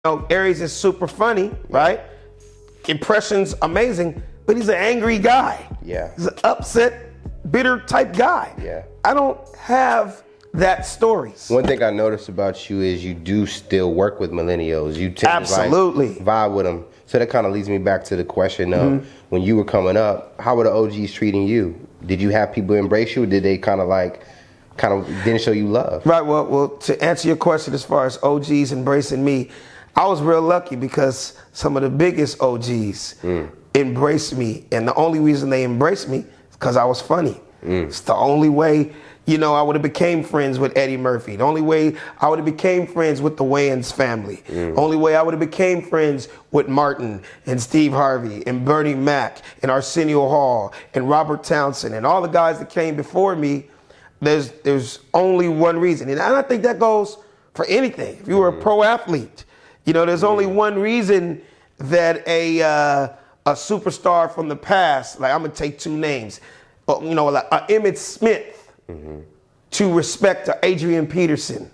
Aries is super funny, right? Impressions amazing, but he's an angry guy. Yeah. He's an upset, bitter type guy. Yeah. I don't have that story. One thing I noticed about you is you do still work with millennials. You tend Absolutely. to vibe with them. So that kind of leads me back to the question of when you were coming up, how were the OGs treating you? Did you have people embrace you, or did they kind of didn't show you love? Right. Well, to answer your question as far as OGs embracing me, I was real lucky because some of the biggest OGs embraced me, and the only reason they embraced me is because I was funny. It's the only way, I would have became friends with Eddie Murphy. The only way I would have became friends with the Wayans family. Only way I would have became friends with Martin and Steve Harvey and Bernie Mac and Arsenio Hall and Robert Townsend and all the guys that came before me. There's only one reason, and I think that goes for anything. If you were a pro athlete, there's only one reason that a superstar from the past, like I'm gonna take two names, like Emmett Smith, to respect to Adrian Peterson.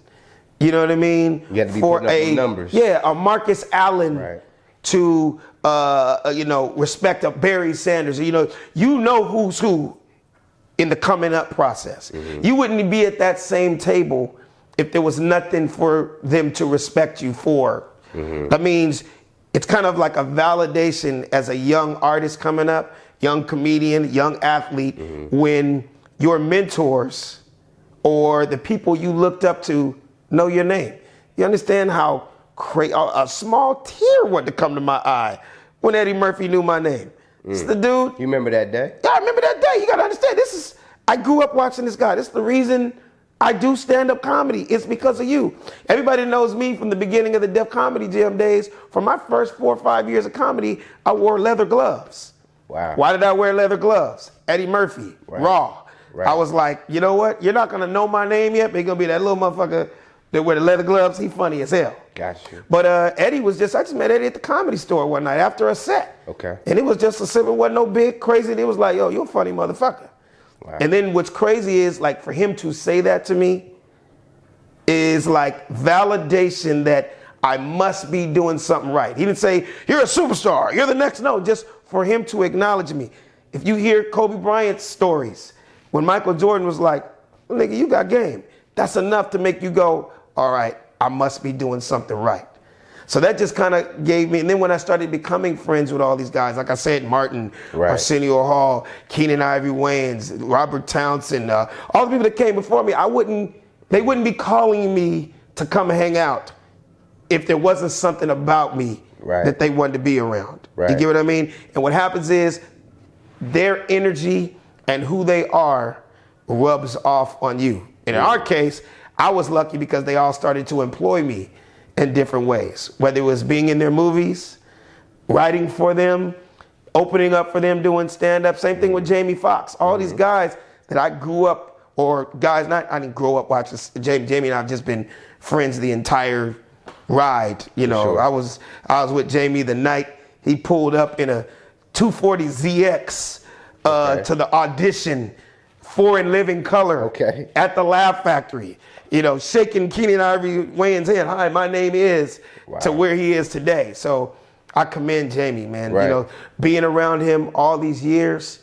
You know what I mean? You had to be putting up the numbers. Yeah, a Marcus Allen to respect a Barry Sanders. You know who's who in the coming up process. You wouldn't be at that same table if there was nothing for them to respect you for. That means it's kind of like a validation as a young artist coming up, young comedian, young athlete, when your mentors or the people you looked up to know your name. You understand how a small tear wanted to come to my eye when Eddie Murphy knew my name. It's the dude. You remember that day? Yeah, I remember that day. You gotta understand, I grew up watching this guy. This is the reason I do stand-up comedy. It's because of you. Everybody knows me from the beginning of the Def Comedy Jam days. For my first 4 or 5 years of comedy, I wore leather gloves. Wow. Why did I wear leather gloves? Eddie Murphy, Raw. Right. I was like, you know what? You're not gonna know my name yet, but you're gonna be that little motherfucker that wear the leather gloves. He funny as hell. Got you. But Eddie I just met Eddie at the Comedy Store one night after a set. Okay. And it was just a simple, wasn't no big crazy. It was like, yo, you're a funny motherfucker. Wow. And then what's crazy is, like, for him to say that to me is like validation that I must be doing something right. He didn't say, you're a superstar, you're the next. No, just for him to acknowledge me. If you hear Kobe Bryant's stories, when Michael Jordan was like, well, nigga, you got game, that's enough to make you go, all right, I must be doing something right. So that just kind of gave me, and then when I started becoming friends with all these guys, like I said, Martin, Arsenio Hall, Keenan Ivory Wayans, Robert Townsend, all the people that came before me, they wouldn't be calling me to come hang out if there wasn't something about me that they wanted to be around. You get what I mean? And what happens is their energy and who they are rubs off on you. And in our case, I was lucky because they all started to employ me in different ways, whether it was being in their movies, writing for them, opening up for them, doing stand-up. Same thing with Jamie Foxx. All these guys that I grew up, or guys, I didn't grow up watching. Jamie and I have just been friends the entire ride. Sure. I was with Jamie the night he pulled up in a 240 ZX to the audition for In Living Color at the Laugh Factory. Shaking Keenan Ivory Wayans' hand. Hi, my name is, to where he is today. So I commend Jamie, man. Being around him all these years,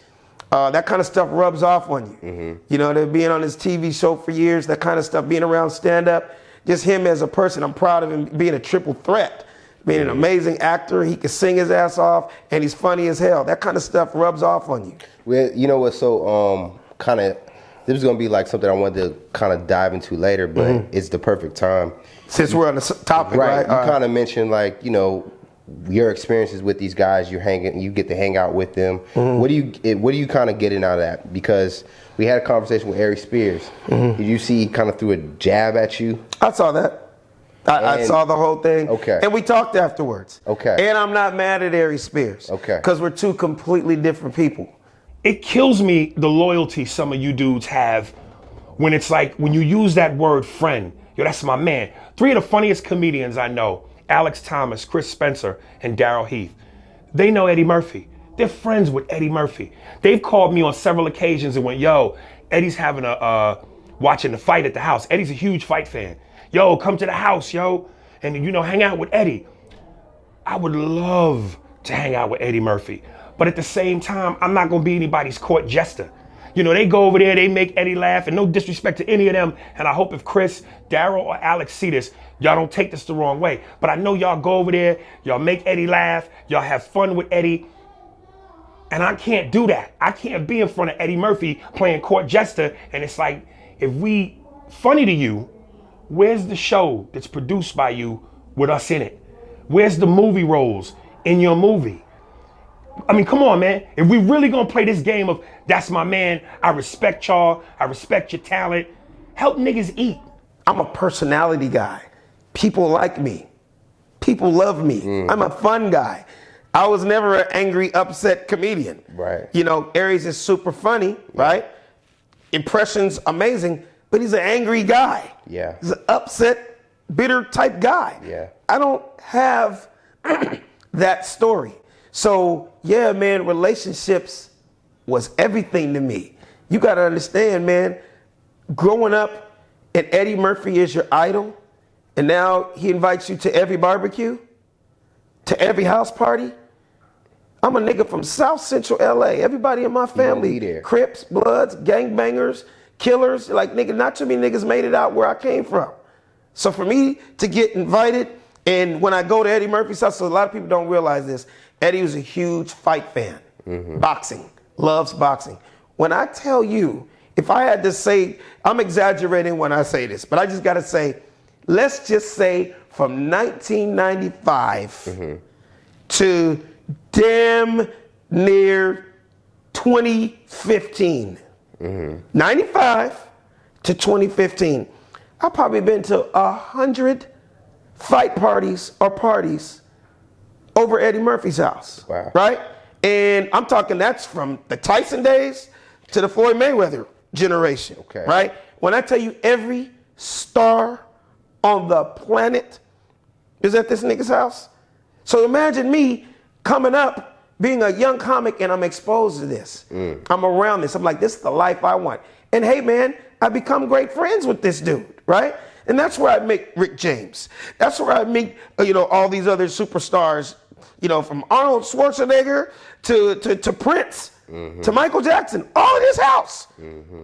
that kind of stuff rubs off on you. They're being on his TV show for years, that kind of stuff, being around stand-up. Just him as a person, I'm proud of him being a triple threat. Being an amazing actor, he can sing his ass off, and he's funny as hell. That kind of stuff rubs off on you. Well, you know what's so this is going to be like something I wanted to kind of dive into later, but it's the perfect time. Since we're on the topic, right? You kind of mentioned, like, your experiences with these guys. You get to hang out with them. What are you kind of getting out of that? Because we had a conversation with Aries Spears. Did you see he kind of threw a jab at you? I saw that. I saw the whole thing. Okay. And we talked afterwards. Okay. And I'm not mad at Aries Spears. Okay. Because we're two completely different people. It kills me the loyalty some of you dudes have when it's like, when you use that word friend. Yo, that's my man. 3 of the funniest comedians I know, Alex Thomas, Chris Spencer, and Daryl Heath. They know Eddie Murphy. They're friends with Eddie Murphy. They've called me on several occasions and went, yo, Eddie's having watching the fight at the house. Eddie's a huge fight fan. Yo, come to the house, yo. And hang out with Eddie. I would love to hang out with Eddie Murphy. But at the same time, I'm not gonna be anybody's court jester. You know, they go over there, they make Eddie laugh, and no disrespect to any of them. And I hope if Chris, Daryl, or Alex see this, y'all don't take this the wrong way. But I know y'all go over there, y'all make Eddie laugh, y'all have fun with Eddie. And I can't do that. I can't be in front of Eddie Murphy playing court jester. And it's like, if we funny to you, where's the show that's produced by you with us in it? Where's the movie roles in your movie? I mean, come on, man. If we really gonna play this game of that's my man, I respect y'all, I respect your talent, help niggas eat. I'm a personality guy. People like me. People love me. I'm a fun guy. I was never an angry, upset comedian. Right. You know, Aries is super funny, right? Impressions amazing, but he's an angry guy. Yeah. He's an upset, bitter type guy. Yeah. I don't have that story. So, yeah, man, relationships was everything to me. You got to understand, man, growing up and Eddie Murphy is your idol, and now he invites you to every barbecue, to every house party. I'm a nigga from South Central LA. Everybody in my family, Crips, Bloods, gangbangers, killers, like nigga, not too many niggas made it out where I came from. So for me to get invited, and when I go to Eddie Murphy's house, so a lot of people don't realize this, Eddie was a huge fight fan, boxing, loves boxing. When I tell you, if I had to say, I'm exaggerating when I say this, but I just got to say, let's just say from 1995 to damn near 2015, 95 to 2015, I've probably been to 100 fight parties or parties over Eddie Murphy's house, right? And I'm talking that's from the Tyson days to the Floyd Mayweather generation, right? When I tell you every star on the planet is at this nigga's house. So imagine me coming up, being a young comic, and I'm exposed to this. I'm around this. I'm like, this is the life I want. And hey, man, I become great friends with this dude, right? And that's where I meet Rick James. That's where I meet, all these other superstars, from Arnold Schwarzenegger to Prince, to Michael Jackson, all in his house.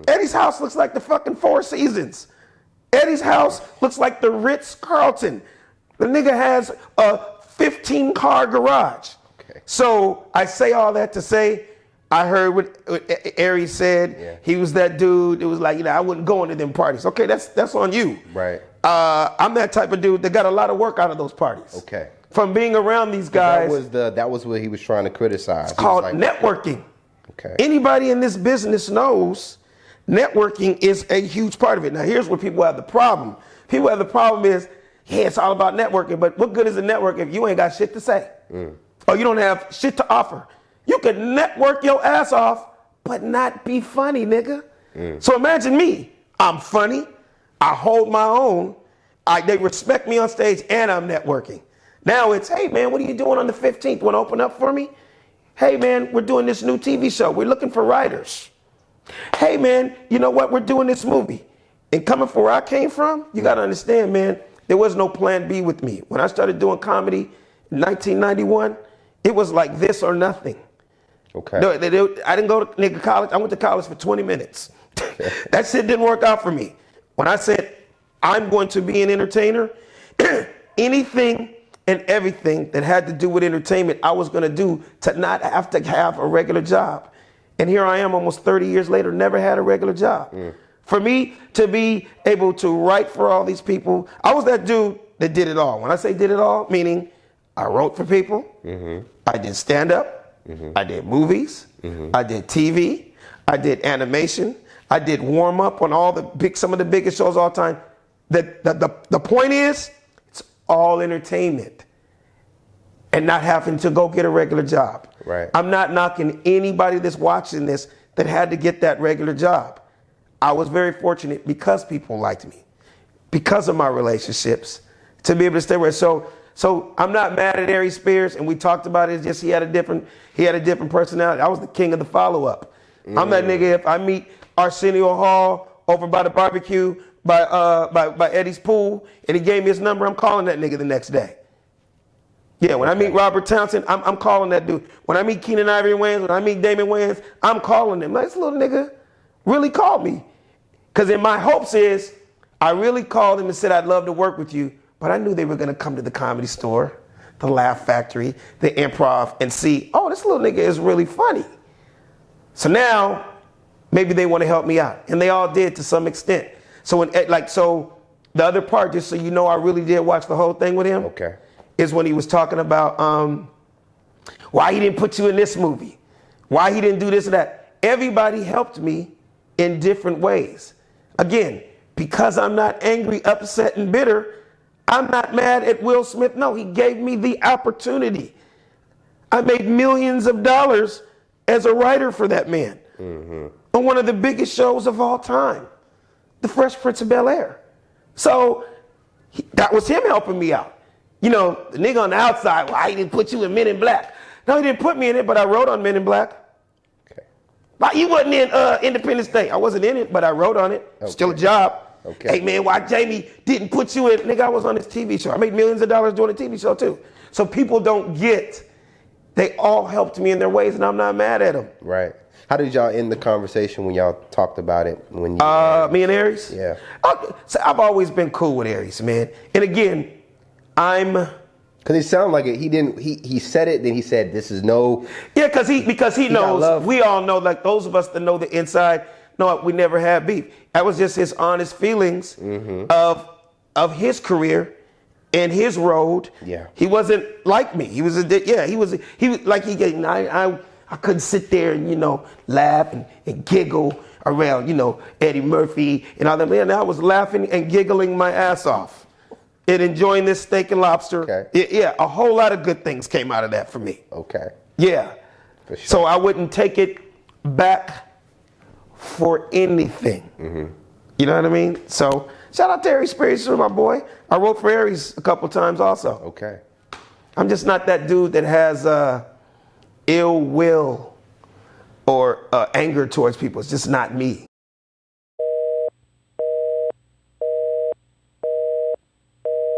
Eddie's house looks like the fucking Four Seasons. Eddie's house looks like the Ritz-Carlton. The nigga has a 15-car garage. So I say all that to say, I heard what Aries said. He was that dude. It was like, I wouldn't go into them parties. Okay, that's on you. Right. I'm that type of dude that got a lot of work out of those parties. Okay. From being around these guys. That was what he was trying to criticize. It's called networking. Okay. Anybody in this business knows networking is a huge part of it. Now, here's where people have the problem. People have the problem is, it's all about networking, but what good is a network if you ain't got shit to say? Or you don't have shit to offer? You could network your ass off, but not be funny, nigga. So imagine me. I'm funny. I hold my own. They respect me on stage, and I'm networking. Now it's, hey, man, what are you doing on the 15th? Want to open up for me? Hey, man, we're doing this new TV show. We're looking for writers. Hey, man, you know what? We're doing this movie. And coming from where I came from, you got to understand, man, there was no plan B with me. When I started doing comedy in 1991, it was like this or nothing. Okay. No, I didn't go to college. I went to college for 20 minutes. That shit didn't work out for me. When I said, I'm going to be an entertainer, anything and everything that had to do with entertainment, I was going to do to not have to have a regular job. And here I am almost 30 years later, never had a regular job. For me to be able to write for all these people, I was that dude that did it all. When I say did it all, meaning I wrote for people, I did stand-up, I did movies, I did TV, I did animation, I did warm-up on some of the biggest shows all time. The point is, it's all entertainment and not having to go get a regular job. Right. I'm not knocking anybody that's watching this that had to get that regular job. I was very fortunate because people liked me, because of my relationships, to be able to stay with. So I'm not mad at Aries Spears, and we talked about it. It's just he had a different personality. I was the king of the follow-up. I'm that nigga. If I meet Arsenio Hall over by the barbecue by Eddie's pool, and he gave me his number, I'm calling that nigga the next day. Yeah, when I meet Robert Townsend, I'm calling that dude. When I meet Keenan Ivory Wayans, when I meet Damon Wayans, I'm calling him. Like, this little nigga really called me. Because in my hopes is, I really called him and said I'd love to work with you, but I knew they were going to come to the Comedy Store, the Laugh Factory, the Improv, and see, oh, this little nigga is really funny. So now, maybe they want to help me out. And they all did to some extent. So the other part, just so you know, I really did watch the whole thing with him. Okay. Is when he was talking about why he didn't put you in this movie, why he didn't do this or that. Everybody helped me in different ways. Again, because I'm not angry, upset, and bitter, I'm not mad at Will Smith. No, he gave me the opportunity. I made millions of dollars as a writer for that man on one of the biggest shows of all time, The Fresh Prince of Bel-Air. So that was him helping me out. You know, the nigga on the outside, well, he didn't put you in Men in Black. No, he didn't put me in it, but I wrote on Men in Black. Okay. Like, you wasn't in Independence Day. I wasn't in it, but I wrote on it. Okay. Still a job. Okay. Hey, man, why Jamie didn't put you in? Nigga, I was on this TV show. I made millions of dollars doing a TV show, too. So people don't get, they all helped me in their ways, and I'm not mad at them. Right. How did y'all end the conversation when y'all talked about it? When you, me and Aries? Yeah. So I've always been cool with Aries, man. And again, because it sounded like it. He said it, then he said, "This is no." Yeah, because he knows. love. We all know, like those of us that know the inside, know we never had beef. That was just his honest feelings of his career and his road. Yeah. He wasn't like me. He was like I couldn't sit there and laugh and giggle around Eddie Murphy and all that. Man, I was laughing and giggling my ass off. And enjoying this steak and lobster. Okay. Yeah, a whole lot of good things came out of that for me. Okay. Yeah. For sure. So I wouldn't take it back for anything. You know what I mean? So shout out to Aries Spears, my boy. I wrote for Aries a couple times also. Okay. I'm just not that dude that has ill will or anger towards people. It's just not me.